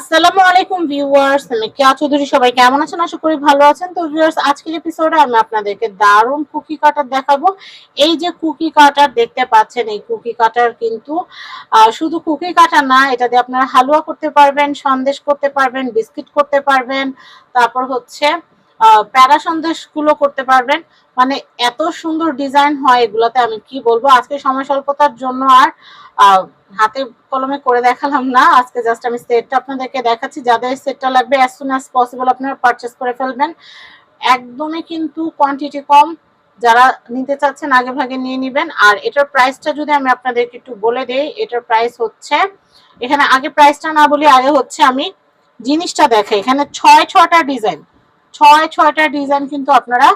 আসসালামু আলাইকুম ভিউয়ার্স, আমি কেয়া চৌধুরী। সবাই কেমন আছেন? আশা করি ভালো আছেন। তো ভিউয়ার্স, আজকের এপিসোডে আমি আপনাদেরকে দারুণ কুকি কাটার দেখাবো। এই যে কুকি কাটার দেখতে পাচ্ছেন, এই কুকি কাটার কিন্তু শুধু কুকি কাটার না, এটা দিয়ে আপনারা হালুয়া করতে পারবেন, সন্দেশ করতে পারবেন, বিস্কিট করতে পারবেন, তারপর হচ্ছে প্যারা সন্দেশ গুলো করতে পারবেন। মানে এত সুন্দর ডিজাইন হয় এগুলোতে, আমি কি বলবো। আজকে সময় স্বল্পতার জন্য আর হাতে কলমে করে দেখালাম না। আজকে জাস্ট আমি সেটটা আপনাদেরকে দেখাচ্ছি। যাদের সেটটা লাগবে অ্যাজ সুন অ্যাজ পসিবল আপনারা পারচেস করে ফেলবেন। একদমই কিন্তু কোয়ান্টিটি কম, যারা নিতে চাচ্ছেন আগে ভাগে নিয়ে নেবেন। আর এটার প্রাইসটা যদি আমি আপনাদেরকে একটু বলে দেই, এটার প্রাইস হচ্ছে, এখানে আগে প্রাইসটা না বলি, আগে হচ্ছে আমি জিনিসটা দেখাই। এখানে ছয়টা ডিজাইন, ছয়টা ডিজাইন কিন্তু আপনারা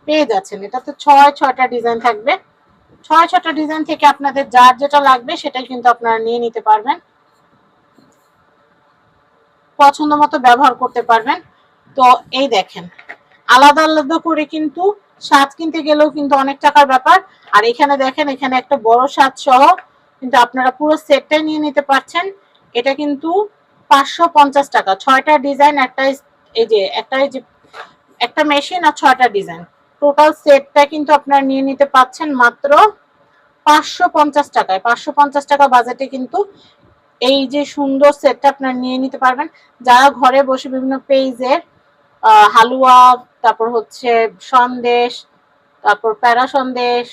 পেয়ে যাচ্ছেন। এটাতে ছয়টা ডিজাইন থাকবে। ছয়টা ডিজাইন থেকে আপনাদের যার যেটা লাগবে সেটাই কিন্তু আপনারা নিয়ে নিতে পারবেন, পছন্দ মতো ব্যবহার করতে পারবেন। তো এই দেখেন, আলাদা আলাদা করে কিন্তু সাজ কিনতে গেলেও কিন্তু অনেক টাকার ব্যাপার। আর এখানে দেখেন, এখানে একটা বড় সাজ সহ কিন্তু আপনারা পুরো সেটটাই নিয়ে নিতে পারছেন। এটা কিন্তু 550 টাকা, ছয়টা ডিজাইন, একটা মেশিন আর ছয়টা ডিজাইন, টোটাল সেটটা কিন্তু আপনারা নিয়ে নিতে পারছেন মাত্র 550 টাকায়। 550 টাকা বাজেটে কিন্তু এই যে সুন্দর সেটটা আপনারা নিয়ে নিতে পারবেন। যারা ঘরে বসে বিভিন্ন পেজের হালুয়া, তারপর হচ্ছে সন্দেশ, তারপর প্যারা সন্দেশ,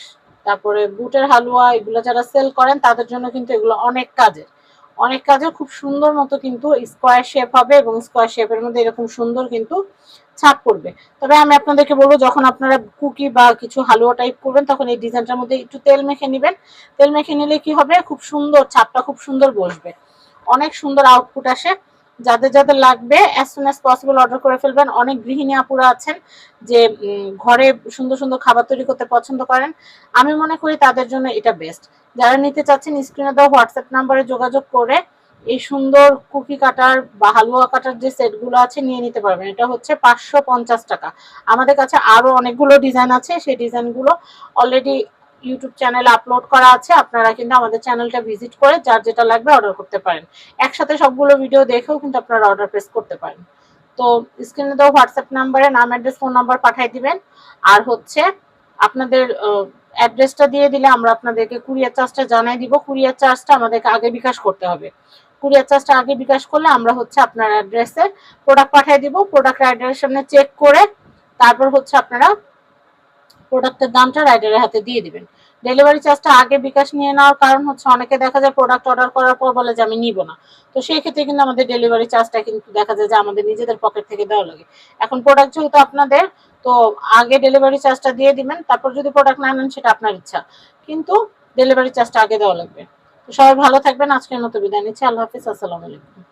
তারপরে বুটের হালুয়া, এগুলো যারা সেল করেন তাদের জন্য কিন্তু এগুলো অনেক কাজের, খুব সুন্দর মতো কিন্তু স্কোয়ার শেপ হবে এবং স্কোয়ার শেপের মধ্যে এরকম সুন্দর কিন্তু ছাপ করবে। তবে আমি আপনাদেরকে বলবো, যখন আপনারা কুকি বা কিছু হালুয়া টাইপ করবেন তখন এই ডিজাইনটার মধ্যে একটু তেল মেখে নেবেন। তেল মেখে নিলে কি হবে, খুব সুন্দর ছাপটা খুব সুন্দর বসবে, অনেক সুন্দর আউটপুট আসে। যাদের যাদের লাগবে as soon as possible order করে ফেলবেন। অনেক গৃহিণী আপুরা আছেন যে ঘরে সুন্দর সুন্দর খাবার তৈরি করতে পছন্দ করেন, আমি মনে করি তাদের জন্য এটা বেস্ট। যারা নিতে চাচ্ছেন স্ক্রিনে দেওয়া হোয়াটসঅ্যাপ নাম্বারে যোগাযোগ করে এই সুন্দর কুকি কাটার বা হালুয়া কাটার যে সেটগুলো আছে নিয়ে নিতে পারবেন। এটা হচ্ছে 550 টাকা। আমাদের কাছে আরো অনেকগুলো ডিজাইন আছে, সেই ডিজাইনগুলো অলরেডি ইউটিউব চ্যানেলে আপলোড করা আছে। আপনারা কিন্তু আমাদের চ্যানেলটা ভিজিট করে যার যেটা লাগবে অর্ডার করতে পারেন। একসাথে সবগুলো ভিডিও দেখেও কিন্তু আপনারা অর্ডার প্লেস করতে পারেন। তো স্ক্রিনে দেওয়া হোয়াটসঅ্যাপ নাম্বারে নাম, অ্যাড্রেস, ফোন নাম্বার পাঠিয়ে দিবেন। আর হচ্ছে আপনাদের অ্যাড্রেসটা দিয়ে দিলে আমরা আপনাদেরকে কুরিয়ার চার্জটা জানাই দিব। কুরিয়ার চার্জটা আমাদেরকে আগে বিকাশ করতে হবে। কুরিয়ার চার্জটা আগে বিকাশ করলে আমরা হচ্ছে আপনার অ্যাড্রেসে প্রোডাক্ট পাঠিয়ে দিব। প্রোডাক্ট রাইডারের সামনে চেক করে তারপর হচ্ছে আপনারা প্রোডাক্টের দামটা রাইডারের হাতে দিয়ে দিবেন। ডেলিভারি চার্জটা আগে বিকাশ নিয়ে নেওয়ার কারণ হচ্ছে, অনেকে দেখা যায় প্রোডাক্ট অর্ডার করার পর বলে যে আমি নিব না। তো সেই ক্ষেত্রে কিন্তু আমাদের ডেলিভারি চার্জটা কিন্তু দেখা যায় যে আমাদের নিজেদের পকেট থেকে দেওয়া লাগে। এখন প্রোডাক্ট যেহেতু আপনাদের, তো আগে ডেলিভারি চার্জটা দিয়ে দিবেন। তারপর যদি প্রোডাক্ট না নেন সেটা আপনার ইচ্ছা, কিন্তু ডেলিভারি চার্জটা আগে দেওয়া লাগবে। তো সবাই ভালো থাকবেন। আজকের মতো বিদায় নিচ্ছি। আল্লাহ হাফিজ, আসসালামু আলাইকুম।